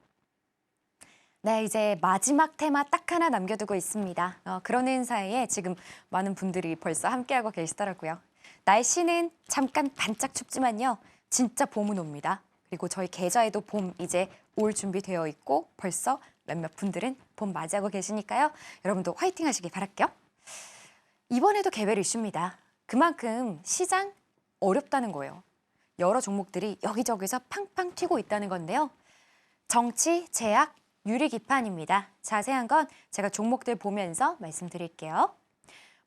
네, 이제 마지막 테마 딱 하나 남겨두고 있습니다. 그러는 사이에 지금 많은 분들이 벌써 함께하고 계시더라고요. 날씨는 잠깐 반짝 춥지만요. 진짜 봄은 옵니다. 그리고 저희 계좌에도 봄 이제 올 준비되어 있고 벌써 몇몇 분들은 봄 맞이하고 계시니까요. 여러분도 화이팅 하시길 바랄게요. 이번에도 개별 이슈입니다. 그만큼 시장 어렵다는 거예요. 여러 종목들이 여기저기서 팡팡 튀고 있다는 건데요. 정치, 제약, 유리기판입니다. 자세한 건 제가 종목들 보면서 말씀드릴게요.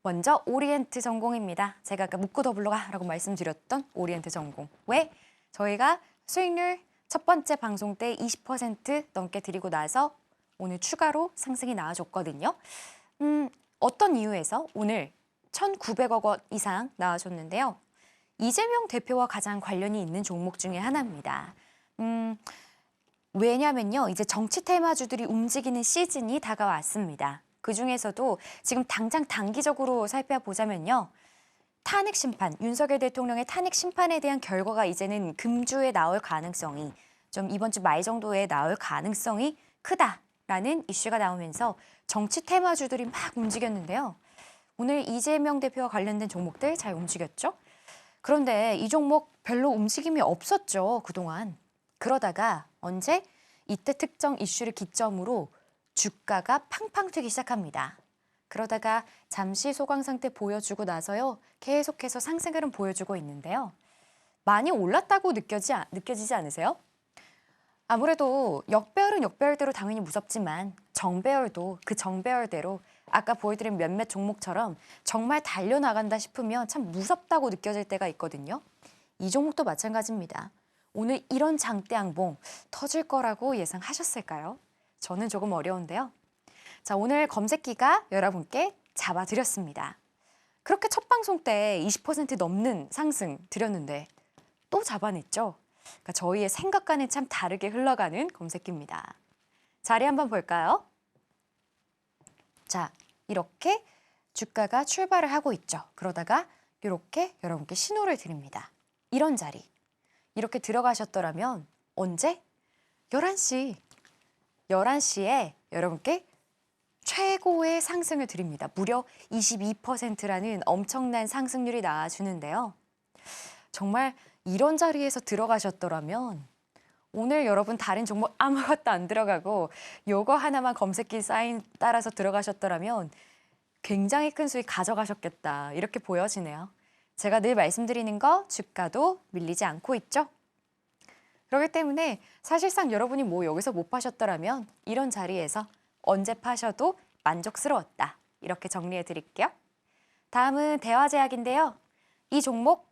먼저 오리엔트 전공입니다. 제가 아까 묻고 더블로 가라고 말씀드렸던 오리엔트 전공. 왜? 저희가 수익률 첫 번째 방송 때 20% 넘게 드리고 나서 오늘 추가로 상승이 나와줬거든요. 어떤 이유에서 오늘 1,900억 원 이상 나와줬는데요. 이재명 대표와 가장 관련이 있는 종목 중에 하나입니다. 왜냐면요. 이제 정치 테마주들이 움직이는 시즌이 다가왔습니다. 그중에서도 지금 당장 단기적으로 살펴보자면요. 탄핵 심판, 윤석열 대통령의 탄핵 심판에 대한 결과가 이제는 금주에 나올 가능성이 좀 이번 주 말 정도에 나올 가능성이 크다라는 이슈가 나오면서 정치 테마주들이 막 움직였는데요. 오늘 이재명 대표와 관련된 종목들 잘 움직였죠? 그런데 이 종목 별로 움직임이 없었죠, 그동안. 그러다가 언제? 이때 특정 이슈를 기점으로 주가가 팡팡 튀기 시작합니다. 그러다가 잠시 소강 상태 보여주고 나서요. 계속해서 상승 흐름 보여주고 있는데요. 많이 올랐다고 느껴지지 않으세요? 아무래도 역배열은 역배열대로 당연히 무섭지만 정배열도 그 정배열대로 아까 보여드린 몇몇 종목처럼 정말 달려나간다 싶으면 참 무섭다고 느껴질 때가 있거든요. 이 종목도 마찬가지입니다. 오늘 이런 장대 양봉 터질 거라고 예상하셨을까요? 저는 조금 어려운데요. 자, 오늘 검색기가 여러분께 잡아드렸습니다. 그렇게 첫 방송 때 20% 넘는 상승 드렸는데 또 잡아냈죠. 그러니까 저희의 생각과는 참 다르게 흘러가는 검색기입니다. 자리 한번 볼까요? 자, 이렇게 주가가 출발을 하고 있죠. 그러다가 이렇게 여러분께 신호를 드립니다. 이런 자리. 이렇게 들어가셨더라면 언제? 11시. 11시에 여러분께 최고의 상승을 드립니다. 무려 22%라는 엄청난 상승률이 나와주는데요. 정말 이런 자리에서 들어가셨더라면 오늘 여러분 다른 종목 아무것도 안 들어가고 요거 하나만 검색기 사인 따라서 들어가셨더라면 굉장히 큰 수익 가져가셨겠다. 이렇게 보여지네요. 제가 늘 말씀드리는 거 주가도 밀리지 않고 있죠. 그렇기 때문에 사실상 여러분이 뭐 여기서 못 파셨더라면 이런 자리에서 언제 파셔도 만족스러웠다. 이렇게 정리해 드릴게요. 다음은 대화제약인데요. 이 종목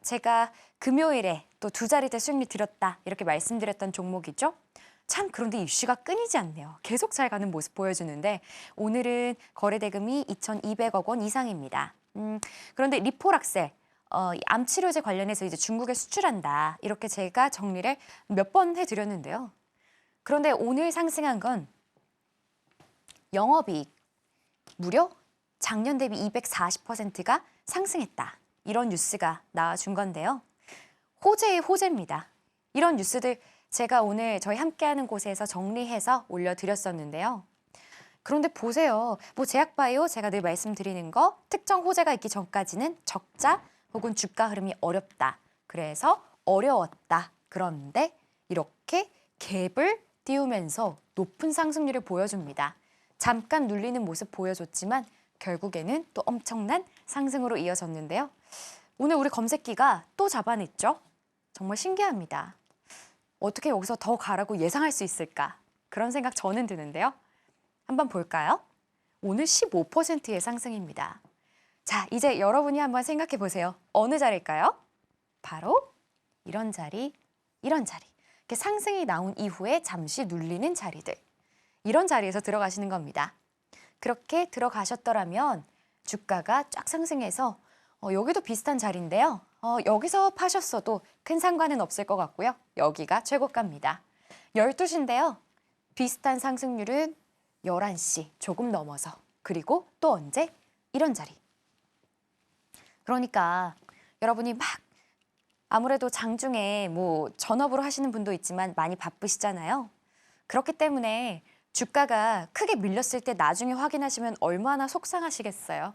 제가 금요일에 또 두 자리대 수익률 드렸다. 이렇게 말씀드렸던 종목이죠. 참 그런데 이슈가 끊이지 않네요. 계속 잘 가는 모습 보여주는데 오늘은 거래대금이 2,200억 원 이상입니다. 그런데 리포락셀 암치료제 관련해서 이제 중국에 수출한다. 이렇게 제가 정리를 몇 번 해드렸는데요. 그런데 오늘 상승한 건 영업이익 무려 작년 대비 240%가 상승했다. 이런 뉴스가 나와준 건데요. 호재의 호재입니다. 이런 뉴스들 제가 오늘 저희 함께하는 곳에서 정리해서 올려드렸었는데요. 그런데 보세요. 뭐 제약바이오 제가 늘 말씀드리는 거 특정 호재가 있기 전까지는 적자 혹은 주가 흐름이 어렵다. 그래서 어려웠다. 그런데 이렇게 갭을 띄우면서 높은 상승률을 보여줍니다. 잠깐 눌리는 모습 보여줬지만 결국에는 또 엄청난 상승으로 이어졌는데요. 오늘 우리 검색기가 또 잡아냈죠? 정말 신기합니다. 어떻게 여기서 더 가라고 예상할 수 있을까? 그런 생각 저는 드는데요. 한번 볼까요? 오늘 15%의 상승입니다. 자, 이제 여러분이 한번 생각해 보세요. 어느 자리일까요? 바로 이런 자리, 이런 자리. 이렇게 상승이 나온 이후에 잠시 눌리는 자리들. 이런 자리에서 들어가시는 겁니다. 그렇게 들어가셨더라면 주가가 쫙 상승해서 여기도 비슷한 자리인데요. 여기서 파셨어도 큰 상관은 없을 것 같고요. 여기가 최고가입니다. 12시인데요. 비슷한 상승률은 11시 조금 넘어서 그리고 또 언제? 이런 자리. 그러니까 여러분이 막 아무래도 장중에 뭐 전업으로 하시는 분도 있지만 많이 바쁘시잖아요. 그렇기 때문에 주가가 크게 밀렸을 때 나중에 확인하시면 얼마나 속상하시겠어요.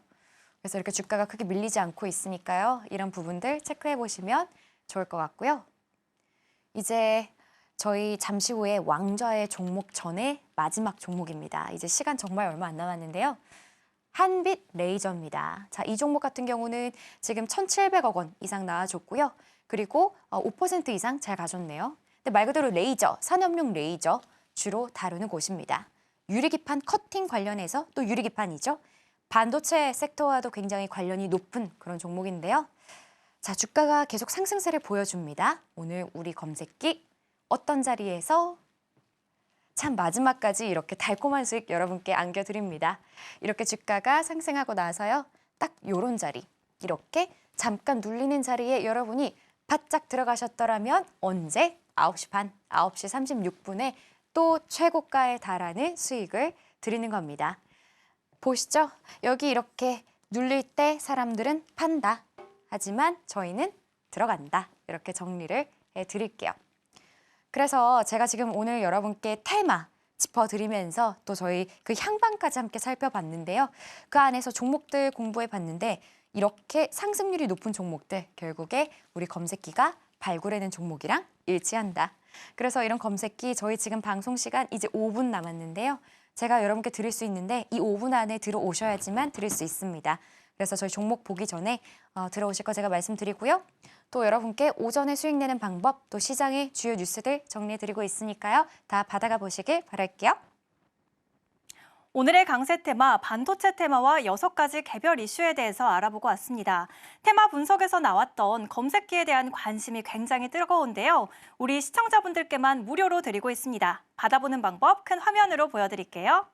그래서 이렇게 주가가 크게 밀리지 않고 있으니까요. 이런 부분들 체크해 보시면 좋을 것 같고요. 이제 저희 잠시 후에 왕좌의 종목 전에 마지막 종목입니다. 이제 시간 정말 얼마 안 남았는데요. 한빛 레이저입니다. 자, 이 종목 같은 경우는 지금 1,700억 원 이상 나와줬고요. 그리고 5% 이상 잘 가졌네요. 근데 말 그대로 레이저, 산업용 레이저 주로 다루는 곳입니다. 유리기판 커팅 관련해서 또 유리기판이죠. 반도체 섹터와도 굉장히 관련이 높은 그런 종목인데요. 자, 주가가 계속 상승세를 보여줍니다. 오늘 우리 검색기 어떤 자리에서 참 마지막까지 이렇게 달콤한 수익 여러분께 안겨드립니다. 이렇게 주가가 상승하고 나서요. 딱 요런 자리, 이렇게 잠깐 눌리는 자리에 여러분이 바짝 들어가셨더라면 언제? 9시 반, 9시 36분에 또 최고가에 달하는 수익을 드리는 겁니다. 보시죠. 여기 이렇게 눌릴 때 사람들은 판다. 하지만 저희는 들어간다. 이렇게 정리를 해드릴게요. 그래서 제가 지금 오늘 여러분께 테마 짚어드리면서 또 저희 그 향방까지 함께 살펴봤는데요. 그 안에서 종목들 공부해봤는데 이렇게 상승률이 높은 종목들 결국에 우리 검색기가 발굴해낸 종목이랑 일치한다. 그래서 이런 검색기 저희 지금 방송 시간 이제 5분 남았는데요. 제가 여러분께 드릴 수 있는데 이 5분 안에 들어오셔야지만 드릴 수 있습니다. 그래서 저희 종목 보기 전에 들어오실 거 제가 말씀드리고요. 또 여러분께 오전에 수익 내는 방법, 또 시장의 주요 뉴스들 정리해드리고 있으니까요. 다 받아가 보시길 바랄게요. 오늘의 강세 테마, 반도체 테마와 6가지 개별 이슈에 대해서 알아보고 왔습니다. 테마 분석에서 나왔던 검색기에 대한 관심이 굉장히 뜨거운데요. 우리 시청자분들께만 무료로 드리고 있습니다. 받아보는 방법 큰 화면으로 보여드릴게요.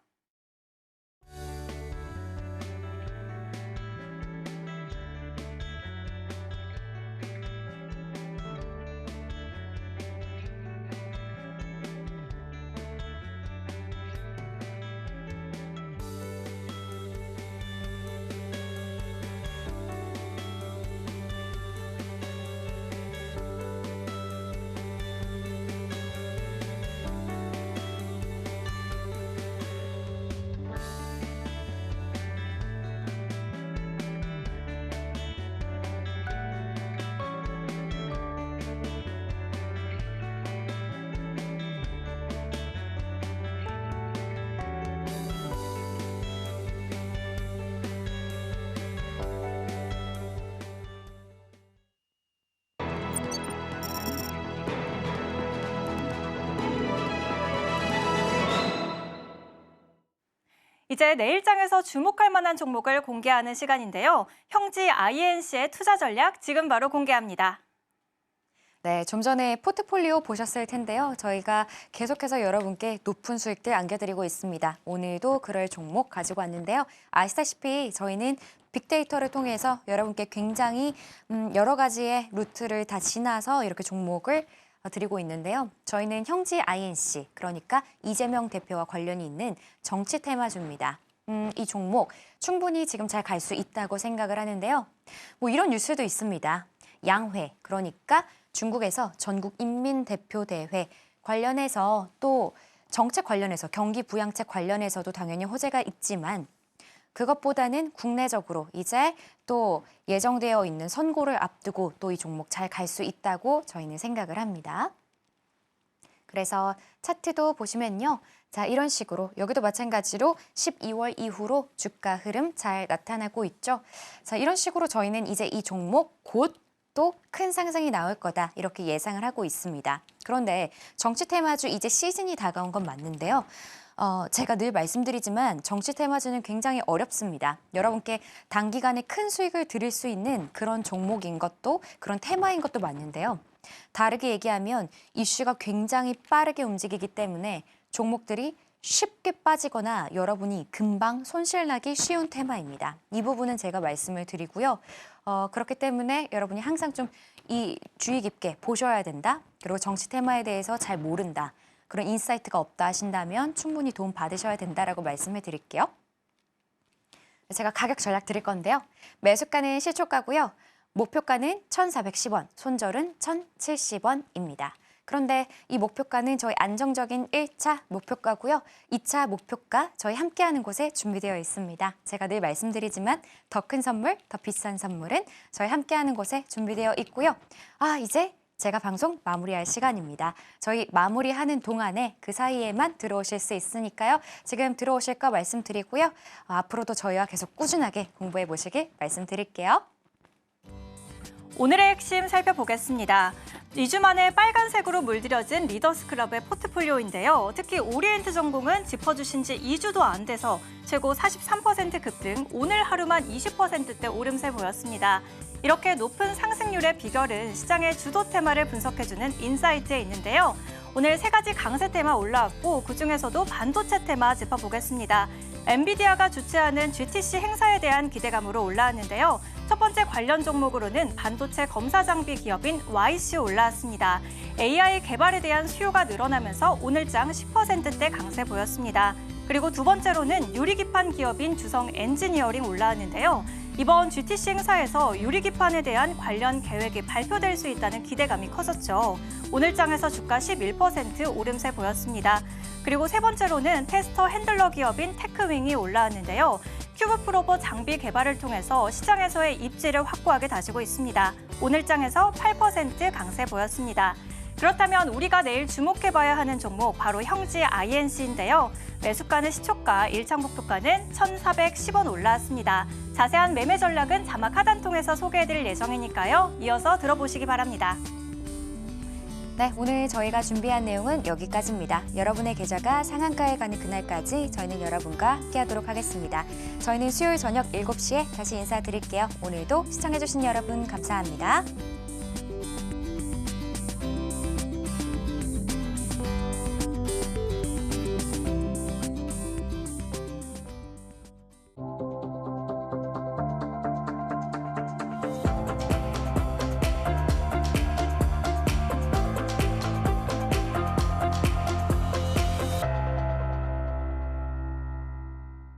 이제 내일장에서 주목할 만한 종목을 공개하는 시간인데요. 형지 INC의 투자 전략 지금 바로 공개합니다. 네, 좀 전에 포트폴리오 보셨을 텐데요. 저희가 계속해서 여러분께 높은 수익들 안겨드리고 있습니다. 오늘도 그럴 종목 가지고 왔는데요. 아시다시피 저희는 빅데이터를 통해서 여러분께 굉장히 여러 가지의 루트를 다 지나서 이렇게 종목을 드리고 있는데요. 저희는 형지 INC, 그러니까 이재명 대표와 관련이 있는 정치 테마주입니다. 이 종목 충분히 지금 잘 갈 수 있다고 생각을 하는데요. 뭐 이런 뉴스도 있습니다. 양회, 그러니까 중국에서 전국인민대표대회 관련해서 또 정책 관련해서 경기 부양책 관련해서도 당연히 호재가 있지만 그것보다는 국내적으로 이제 또 예정되어 있는 선고를 앞두고 또 이 종목 잘 갈 수 있다고 저희는 생각을 합니다. 그래서 차트도 보시면요. 자, 이런 식으로 여기도 마찬가지로 12월 이후로 주가 흐름 잘 나타나고 있죠. 자, 이런 식으로 저희는 이제 이 종목 곧 또 큰 상승이 나올 거다 이렇게 예상을 하고 있습니다. 그런데 정치 테마주 이제 시즌이 다가온 건 맞는데요. 제가 늘 말씀드리지만 정치 테마주는 굉장히 어렵습니다. 여러분께 단기간에 큰 수익을 드릴 수 있는 그런 종목인 것도 그런 테마인 것도 맞는데요. 다르게 얘기하면 이슈가 굉장히 빠르게 움직이기 때문에 종목들이 쉽게 빠지거나 여러분이 금방 손실나기 쉬운 테마입니다. 이 부분은 제가 말씀을 드리고요. 그렇기 때문에 여러분이 항상 좀 이 주의 깊게 보셔야 된다. 그리고 정치 테마에 대해서 잘 모른다. 그런 인사이트가 없다 하신다면 충분히 도움 받으셔야 된다라고 말씀을 드릴게요. 제가 가격 전략 드릴 건데요. 매수가는 시초가고요. 목표가는 1,410원, 손절은 1,070원입니다. 그런데 이 목표가는 저희 안정적인 1차 목표가고요. 2차 목표가 저희 함께하는 곳에 준비되어 있습니다. 제가 늘 말씀드리지만 더 큰 선물, 더 비싼 선물은 저희 함께하는 곳에 준비되어 있고요. 이제 제가 방송 마무리할 시간입니다. 저희 마무리하는 동안에 그 사이에만 들어오실 수 있으니까요. 지금 들어오실 거 말씀드리고요. 앞으로도 저희와 계속 꾸준하게 공부해 보시길 말씀드릴게요. 오늘의 핵심 살펴보겠습니다. 2주 만에 빨간색으로 물들여진 리더스클럽의 포트폴리오인데요. 특히 오리엔트 전공은 짚어주신 지 2주도 안 돼서 최고 43% 급등, 오늘 하루만 20%대 오름세 보였습니다. 이렇게 높은 상승률의 비결은 시장의 주도 테마를 분석해주는 인사이트에 있는데요. 오늘 3가지 강세 테마 올라왔고 그중에서도 반도체 테마 짚어보겠습니다. 엔비디아가 주최하는 GTC 행사에 대한 기대감으로 올라왔는데요. 첫 번째 관련 종목으로는 반도체 검사 장비 기업인 YC 올라왔습니다. AI 개발에 대한 수요가 늘어나면서 오늘장 10%대 강세 보였습니다. 그리고 두 번째로는 유리기판 기업인 주성 엔지니어링 올라왔는데요. 이번 GTC 행사에서 유리기판에 대한 관련 계획이 발표될 수 있다는 기대감이 커졌죠. 오늘장에서 주가 11% 오름세 보였습니다. 그리고 세 번째로는 테스터 핸들러 기업인 테크윙이 올라왔는데요. 큐브 프로버 장비 개발을 통해서 시장에서의 입지를 확고하게 다지고 있습니다. 오늘장에서 8% 강세 보였습니다. 그렇다면 우리가 내일 주목해봐야 하는 종목 바로 형지 INC인데요. 매수가는 시초가, 1차 목표가는 1,410원 올라왔습니다. 자세한 매매 전략은 자막 하단 통해서 소개해드릴 예정이니까요. 이어서 들어보시기 바랍니다. 네, 오늘 저희가 준비한 내용은 여기까지입니다. 여러분의 계좌가 상한가에 가는 그날까지 저희는 여러분과 함께하도록 하겠습니다. 저희는 수요일 저녁 7시에 다시 인사드릴게요. 오늘도 시청해주신 여러분 감사합니다.